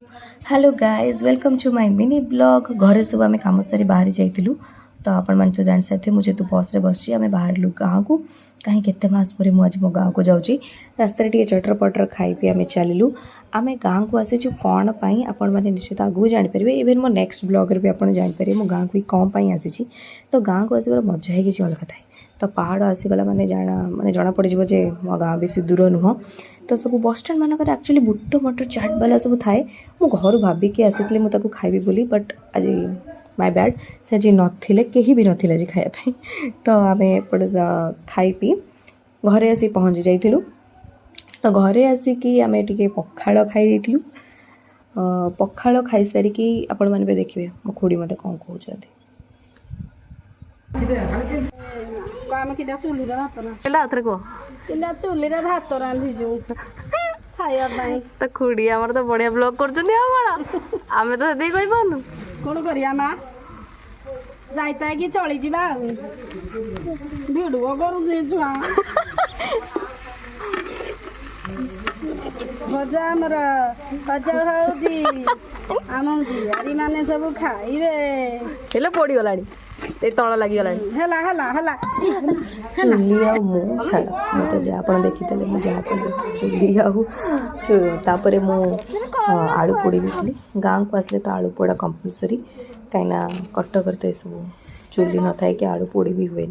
hello guys welcome to my mini blog घरे सब आम कम सारी बाहर जाइलु तो आपण मैंने तो जान सारे मुझे तो बस रे बस आम बाहर गाँव को कहीं केते मास पर मुझे मो गाँव को जाऊँगी रास्ते टे चटर पटर खाई पी आम चलू आम गाँव को आसीचु कौन पाई आपण मैंने निश्चित आगू जानीपारे इवेन मो नेक्स्ट ब्लॉग भी आप जानीपारे मो गाँव को कौन पाई आसी तो गाँव को आसबार मजा ही किसी अलग थाए तो पहाड़ आसीगला माने जना पड़ जे मो गाँव बेसी दूर नुह तो सब बस स्टैंड मानक एक्चुअली बुट मटर चाट वाला सब थाए मु घर भाविकी आसी मुझे खाइबी बोली बट आज माय बैड से आज नथिले कहीं भी नथिले आज खायापी तो आम एपटे खाई पी घरे आसी पहुँची जाइलु तो घरे आसिकी आम टे पखाड़ खाई पखाड़ खाई सारिकी आपण मैंने देखिए मो खुड़ी मत कौन कहते चुली भात रांधिजु तो खुड़ी आमर तो बढ़िया ब्लॉग कर आमे तो दे कहि पानु कौन करिया माँ जाइता कि चली जा भिडियो करू छुआ भजा आमर भजा हौजी आम झियारी माने सब खाइबे हेले पड़ी गलाडी ए तळ लागि गलाडी हला हला हला चुली आ मु छाड़ा मु तो जा आपण देखितले मु जा चुली आपर मु आलू पोड़ी भी गाँव को आसले तो आलू पोड़ा कंपलसरी कहीं कटक सब चुली न था कि आलू पोड़ी भी हुए